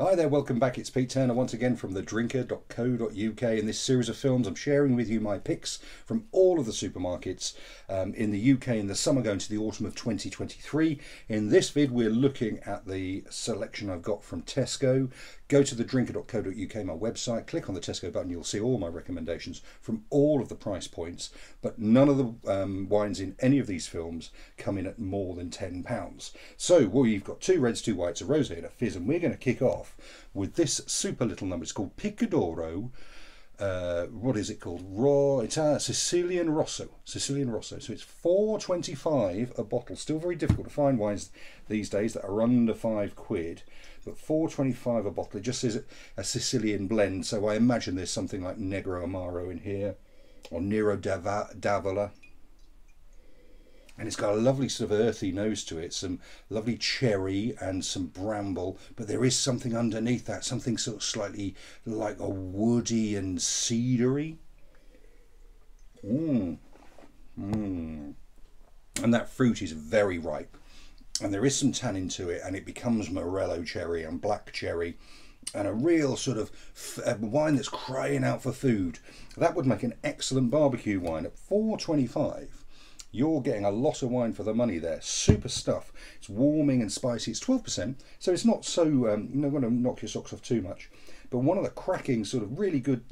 Hi there, welcome back. It's Pete Turner once again from thedrinker.co.uk. In this series of films, I'm sharing with you my picks from all of the supermarkets in the UK in the summer going to the autumn of 2023. In this vid, we're looking at the selection I've got from Tesco. Go to thedrinker.co.uk, my website, click on the Tesco button, you'll see all my recommendations from all of the price points, but none of the wines in any of these films come in at more than £10. So we've got two reds, two whites, a rosé and a fizz, and we're going to kick off with this super little number. It's called Picodoro. What is it called? It's a Sicilian Rosso. Sicilian Rosso. So it's £4.25 a bottle. Still very difficult to find wines these days that are under £5, but £4.25 a bottle. It just says a Sicilian blend. So I imagine there's something like Negro Amaro in here, or Nero d'Avola. And it's got a lovely sort of earthy nose to it, some lovely cherry and some bramble, but there is something underneath that, something sort of slightly like a woody and cedary. And that fruit is very ripe, and there is some tannin to it, and it becomes morello cherry and black cherry, and a real sort of wine that's crying out for food. That would make an excellent barbecue wine at £4.25. You're getting a lot of wine for the money there. Super stuff. It's warming and spicy. It's 12%, so it's not so you're not going to knock your socks off too much. But one of the cracking sort of really good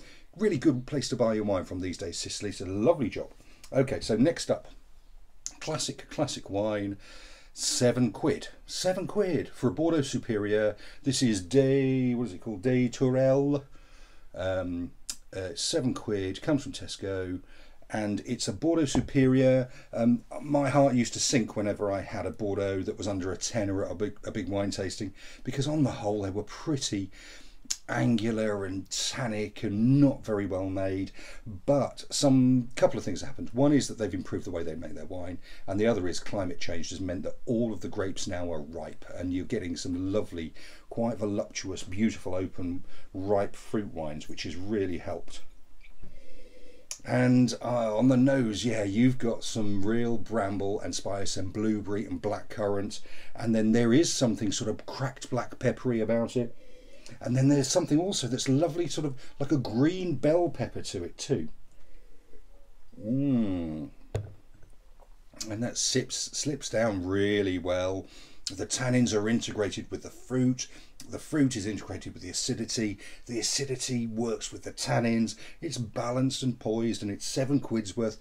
place to buy your wine from these days, Sicily. It's a lovely job. Okay, so next up, classic wine, £7. £7 for a Bordeaux Superieur. This is what is it called? Tourelles. £7. Comes from Tesco. And it's a Bordeaux Superieur. My heart used to sink whenever I had a Bordeaux that was under a tenner at a big wine tasting, because on the whole they were pretty angular and tannic and not very well made. But couple of things happened. One is that they've improved the way they make their wine, and the other is climate change has meant that all of the grapes now are ripe, and you're getting some lovely, quite voluptuous, beautiful, open, ripe fruit wines, which has really helped. And on the nose, yeah, you've got some real bramble and spice and blueberry and blackcurrant, and then there is something sort of cracked black peppery about it, and then there's something also that's lovely, sort of like a green bell pepper to it too. And that slips down really well. The tannins are integrated with the fruit. The fruit is integrated with the acidity. The acidity works with the tannins. It's balanced and poised, and it's £7 worth.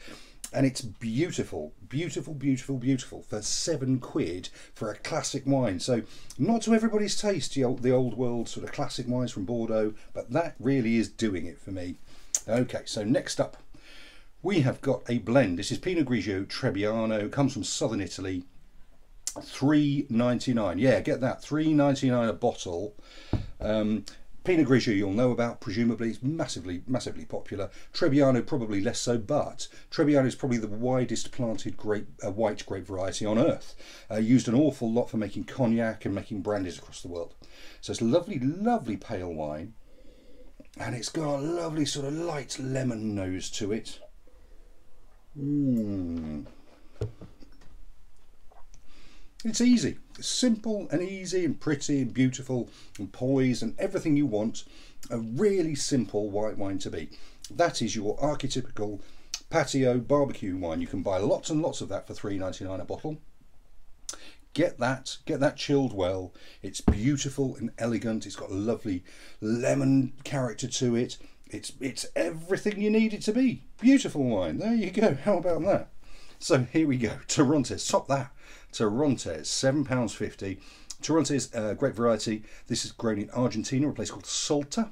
And it's beautiful, beautiful, beautiful, beautiful for £7 for a classic wine. So not to everybody's taste, the old world sort of classic wines from Bordeaux, but that really is doing it for me. Okay, so next up, we have got a blend. This is Pinot Grigio Trebiano. It comes from southern Italy. £3.99. Yeah, get that, £3.99 a bottle. Pinot Grigio you'll know about, presumably. It's massively popular. Trebiano probably less so, but Trebiano is probably the widest planted white grape variety on earth. Used an awful lot for making cognac and making brandies across the world. So it's a lovely pale wine, and it's got a lovely sort of light lemon nose to it. It's easy, it's simple and easy and pretty and beautiful and poised and everything you want a really simple white wine to be. That is your archetypical patio barbecue wine. You can buy lots and lots of that for £3.99 a bottle. Get that chilled well. It's beautiful and elegant. It's got a lovely lemon character to it. It's everything you need it to be. Beautiful wine. There you go. How about that? So here we go. Torrontes, top that. Torrontes, £7.50. Torrontes, great variety. This is grown in Argentina, a place called Salta,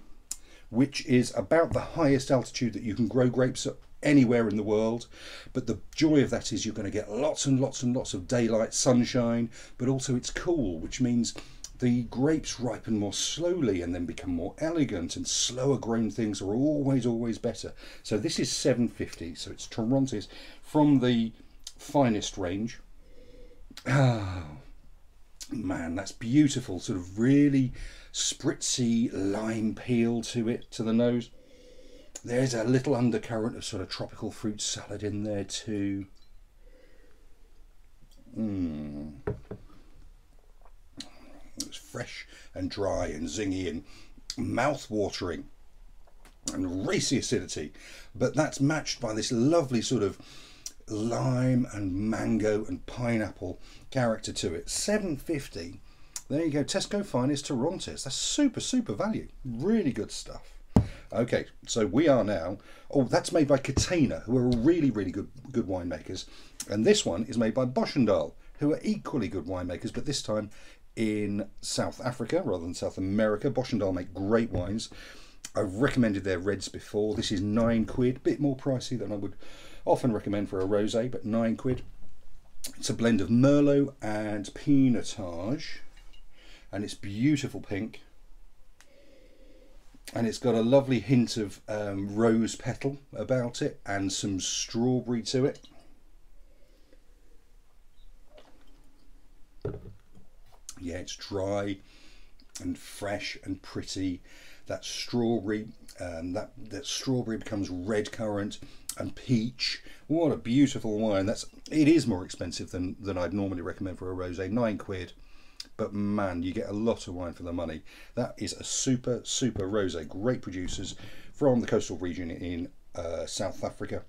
which is about the highest altitude that you can grow grapes at anywhere in the world. But the joy of that is you're going to get lots and lots and lots of daylight, sunshine, but also it's cool, which means the grapes ripen more slowly and then become more elegant, and slower grown things are always better. So this is £7.50. So it's Torrontes from the finest range. Oh man, that's beautiful, sort of really spritzy lime peel to it, to the nose. There's a little undercurrent of sort of tropical fruit salad in there too. It's fresh and dry and zingy and mouth-watering and racy acidity, but that's matched by this lovely sort of lime and mango and pineapple character to it. $7.50. There you go, Tesco finest Torrontes. That's super value. Really good stuff. Okay, so we are now, oh, that's made by Catena, who are really good winemakers, and this one is made by Boschendal, who are equally good winemakers, but this time in South Africa rather than South America. Boschendal make great wines. I've recommended their reds before. This is £9, bit more pricey than I would often recommend for a rosé, but £9. It's a blend of Merlot and Pinotage, and it's beautiful pink, and it's got a lovely hint of rose petal about it and some strawberry to it. Yeah, it's dry and fresh and pretty. That strawberry, that strawberry becomes red currant and peach. What a beautiful wine. It is more expensive than I'd normally recommend for a rosé, £9. But man, you get a lot of wine for the money. That is a super rosé. Great producers from the coastal region in South Africa.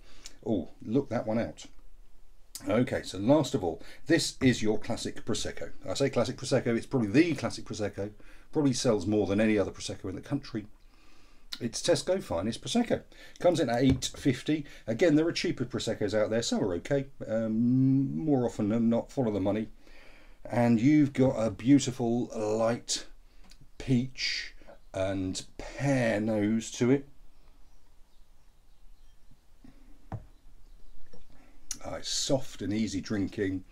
Oh, look that one out. Okay, so last of all, this is your classic Prosecco. I say classic Prosecco, it's probably the classic Prosecco. Probably sells more than any other Prosecco in the country. It's Tesco finest Prosecco. Comes in at $8.50. Again, there are cheaper Proseccos out there, some are okay. More often than not, follow the money. And you've got a beautiful light peach and pear nose to it. It's soft and easy drinking.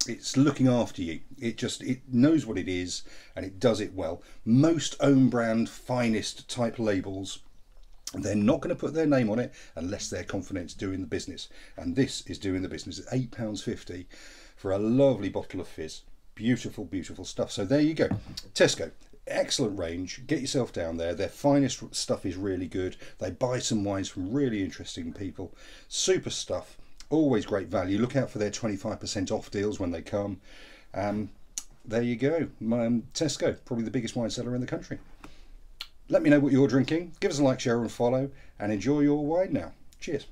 It's looking after you. It knows what it is and it does it well. Most own brand finest type labels, they're not going to put their name on it unless they're confident it's doing the business. And this is doing the business at £8.50 for a lovely bottle of fizz. Beautiful stuff. So there you go. Tesco, excellent range. Get yourself down there. Their finest stuff is really good. They buy some wines from really interesting people. Super stuff. Always great value. Look out for their 25% off deals when they come. There you go. Tesco, probably the biggest wine seller in the country. Let me know what you're drinking. Give us a like, share and follow, and enjoy your wine now. Cheers.